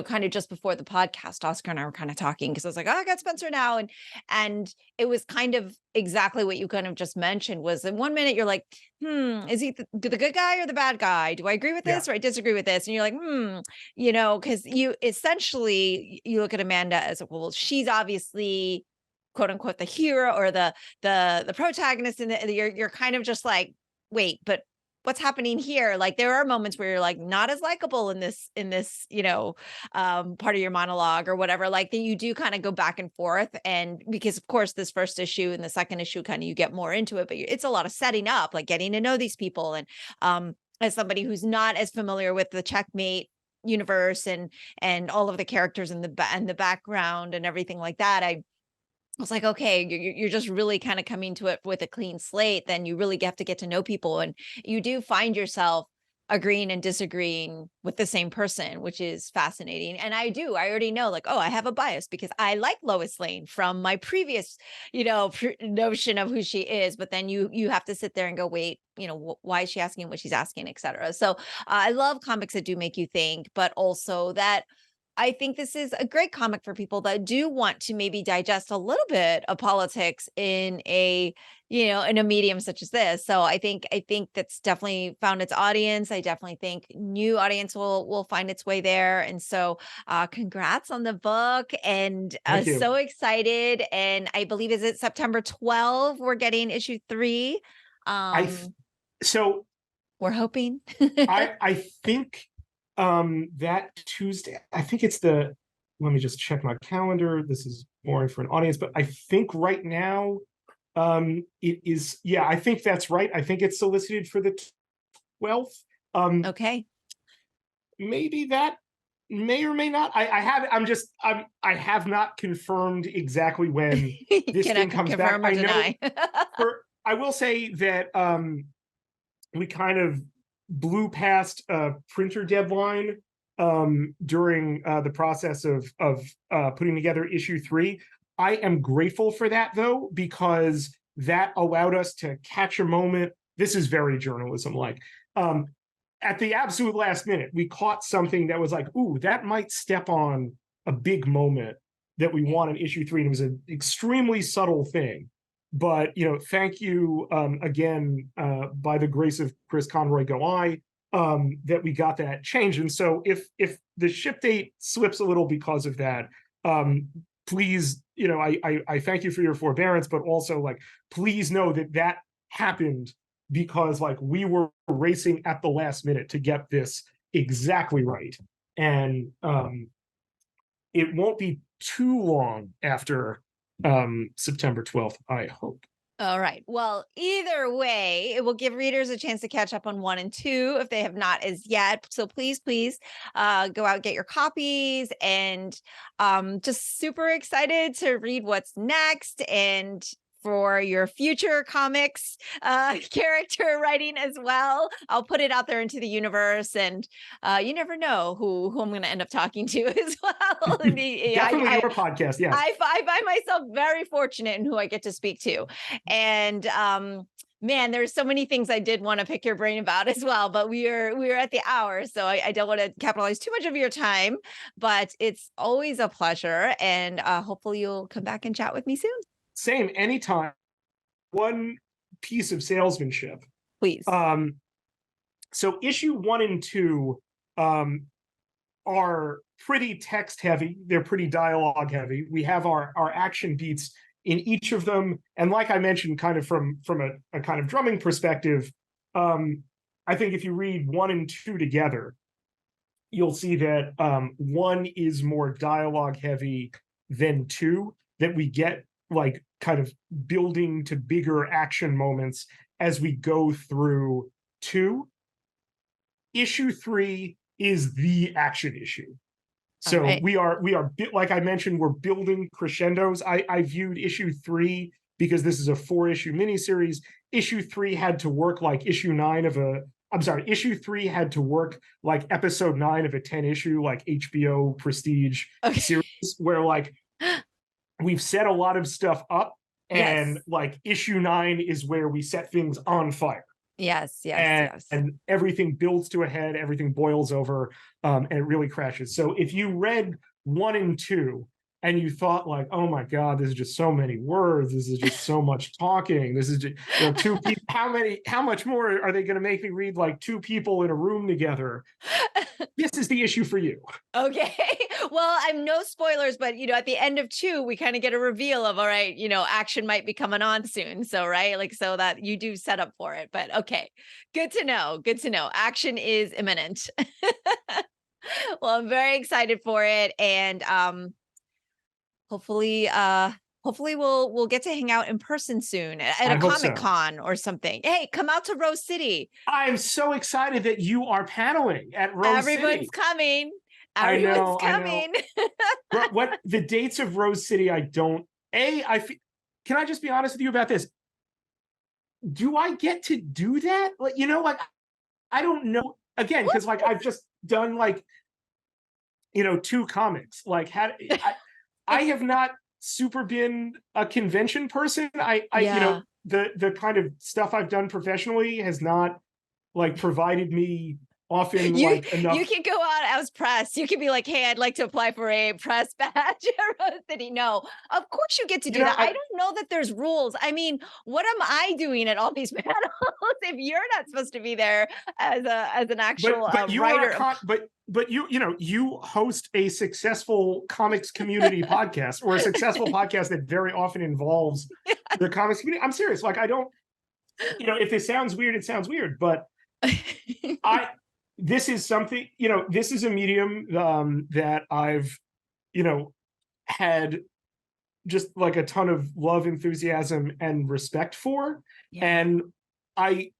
kind of just before the podcast, Oscar and I were kind of talking, because I was like, oh, I got Spencer now. And it was kind of exactly what you kind of just mentioned. Was in 1 minute you're like, is he the good guy or the bad guy? Do I agree with this or I disagree with this? And you're like, because you essentially, you look at Amanda as, well, she's obviously, quote unquote, the hero or the protagonist, and you're kind of just like, wait, but what's happening here? Like, there are moments where you're like not as likable in this, part of your monologue or whatever, like, that you do kind of go back and forth. And because of course this first issue and the second issue, kind of, you get more into it, but it's a lot of setting up, like getting to know these people. And as somebody who's not as familiar with the Checkmate universe and all of the characters in the background and everything like that, I was like, okay, you're just really kind of coming to it with a clean slate. Then you really have to get to know people, and you do find yourself agreeing and disagreeing with the same person, which is fascinating. And I already know, like, oh, I have a bias because I like Lois Lane from my previous, notion of who she is. But then you have to sit there and go, wait, why is she asking what she's asking, et cetera. So I love comics that do make you think, but also that I think this is a great comic for people that do want to maybe digest a little bit of politics in a, in a medium such as this. So I think that's definitely found its audience. I definitely think new audience will find its way there. And so congrats on the book, and Thank you. so excited. And I believe, is it September 12th? We're getting issue 3. So we're hoping. I think that Tuesday, I think it's let me just check my calendar. This is boring for an audience, but I think right now it is, I think that's right. I think it's solicited for the 12th. Okay. Maybe that may or may not. I have not confirmed exactly when this thing comes confirm back. Or deny. I will say that we kind of blew past a printer deadline during the process of putting together issue 3. I am grateful for that, though, because that allowed us to catch a moment. This is very journalism-like. At the absolute last minute, we caught something that was like, ooh, that might step on a big moment that we want in issue 3. And it was an extremely subtle thing. But, thank you again, by the grace of Chris Conroy Goai, that we got that change. And so if the ship date slips a little because of that, please, I thank you for your forbearance, but also, like, please know that happened because like we were racing at the last minute to get this exactly right. And it won't be too long after September 12th, I hope. All right. Well, either way, it will give readers a chance to catch up on 1 and 2 if they have not as yet. So please, go out, get your copies, and just super excited to read what's next and for your future comics character writing as well. I'll put it out there into the universe, and you never know who I'm going to end up talking to as well. Definitely your podcast, yes. I find myself very fortunate in who I get to speak to. And man, there's so many things I did want to pick your brain about as well, but we are at the hour, so I don't want to capitalize too much of your time, but it's always a pleasure, and hopefully you'll come back and chat with me soon. Same, anytime. One piece of salesmanship, please. So issue 1 and 2 are pretty text heavy. They're pretty dialogue heavy. We have our action beats in each of them, and like I mentioned, kind of from a kind of drumming perspective, I think if you read 1 and 2 together, you'll see that 1 is more dialogue heavy than 2, that we get like kind of building to bigger action moments as we go through 2. Issue 3 is the action issue. So right. we are like I mentioned, we're building crescendos. I viewed issue 3, because this is a 4-issue miniseries. Issue 3 had to work like issue 9 of a issue 3 had to work like episode 9 of a 10-issue like HBO prestige series, where like we've set a lot of stuff up, and like issue 9 is where we set things on fire. Yes. And everything builds to a head, everything boils over, and it really crashes. So if you read 1 and 2 and you thought like, oh my God, this is just so many words, this is just so much talking, this is just, you know, 2 people, how much more are they going to make me read like 2 people in a room together? This is the issue for you. Okay. Well, I'm no spoilers, but you know, at the end of 2, we kind of get a reveal of, all right, you know, action might be coming on soon. So, right. Like, so that you do set up for it, but okay. Good to know. Good to know. Action is imminent. Well, I'm very excited for it. And, hopefully we'll get to hang out in person soon at a Comic-Con or something. Hey, come out to Rose City. I'm so excited that you are paneling at Rose City. Everyone's coming. Everyone's coming. What the dates of Rose City? Can I just be honest with you about this? Do I get to do that? Like, you know, like I don't know. Again, because like I've just done like, you know, 2 comics. Like I have not super been a convention person. You know, the kind of stuff I've done professionally has not like provided me often like enough. You can go out as press. You can be like, hey, I'd like to apply for a press badge at Rose City. No, of course you get to do that. I don't know that there's rules. I mean, what am I doing at all these panels if you're not supposed to be there as an actual writer? But you host a successful comics community podcast, or a successful podcast that very often involves the comics community. I'm serious. Like, I don't, you know, if it sounds weird, it sounds weird, but this is something, you know, this is a medium that I've, you know, had just like a ton of love, enthusiasm, and respect for. Yeah. And I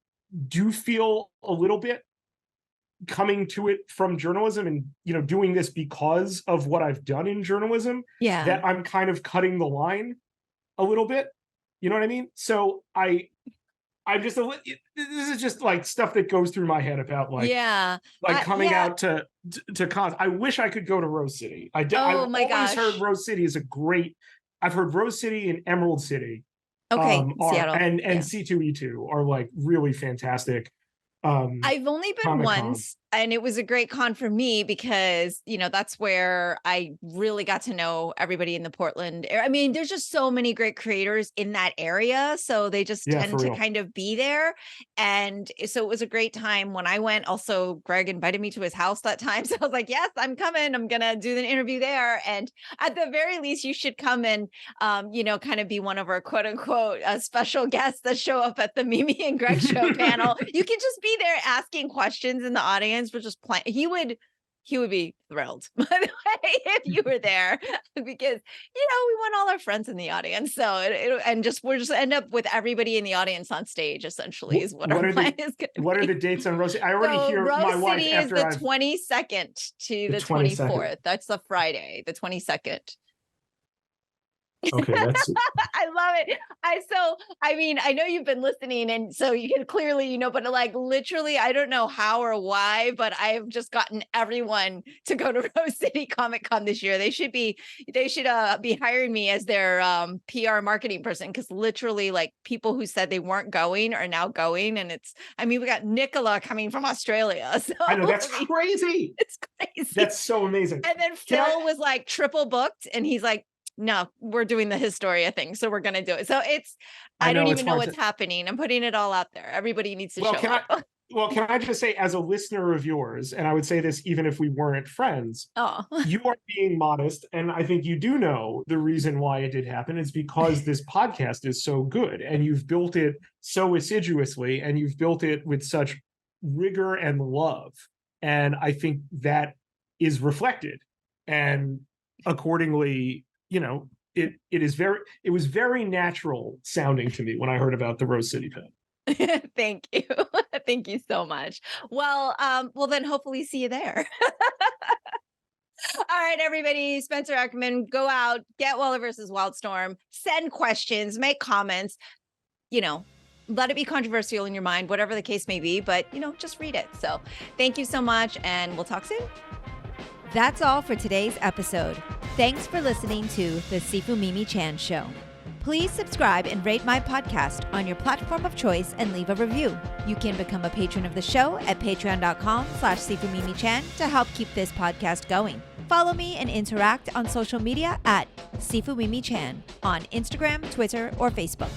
do feel a little bit coming to it from journalism and, you know, doing this because of what I've done in journalism, that I'm kind of cutting the line a little bit. You know what I mean? So I'm just this is just like stuff that goes through my head about like coming out to cons. I wish I could go to Rose City. I've always heard Rose City is a great. I've heard Rose City and Emerald City, Seattle and C2E2 are like really fantastic. I've only been once. and it was a great con for me because, that's where I really got to know everybody in the Portland area. I mean, there's just so many great creators in that area. So they just Yeah, tend for to real. kind of be there. And so it was a great time when I went. Also, Greg invited me to his house that time. So I was like, yes, I'm coming. I'm going to do the interview there. And at the very least, you should come and, kind of be one of our quote unquote special guests that show up at the Mimi and Greg show panel. You can just be there asking questions in the audience. We're just playing. He would be thrilled, by the way, if you were there, because we want all our friends in the audience. So we're just end up with everybody in the audience on stage. Essentially, is what our plan is going to be. What are the dates on Rose? I already So hear my Rose wife City is after the I've 22nd to the 22nd. 24th. That's the Friday, the 22nd. Okay, that's I love it. I know you've been listening, and so you can clearly, but like literally, I don't know how or why, but I've just gotten everyone to go to Rose City Comic Con this year. They should be hiring me as their PR marketing person, because literally, like, people who said they weren't going are now going, and we got Nicola coming from Australia. So I know, that's crazy. It's crazy. That's so amazing. And then Phil was like triple booked, and he's like, no, we're doing the Historia thing, so we're going to do it. So I don't even know what's happening. I'm putting it all out there. Everybody needs to show up. Can I just say, as a listener of yours, and I would say this even if we weren't friends, you are being modest, and I think you do know the reason why it did happen. It's because this podcast is so good, and you've built it so assiduously, and you've built it with such rigor and love. And I think that is reflected. And accordingly, it was very natural sounding to me when I heard about the Rose City Pen. Thank you. Thank you so much. Well, then hopefully see you there. All right, everybody. Spencer Ackerman, go out, get Waller versus Wildstorm, send questions, make comments, let it be controversial in your mind, whatever the case may be, but, just read it. So thank you so much, and we'll talk soon. That's all for today's episode. Thanks for listening to the Sifu Mimi Chan Show. Please subscribe and rate my podcast on your platform of choice and leave a review. You can become a patron of the show at patreon.com/SifuMimiChan to help keep this podcast going. Follow me and interact on social media at Sifu Mimi Chan on Instagram, Twitter, or Facebook.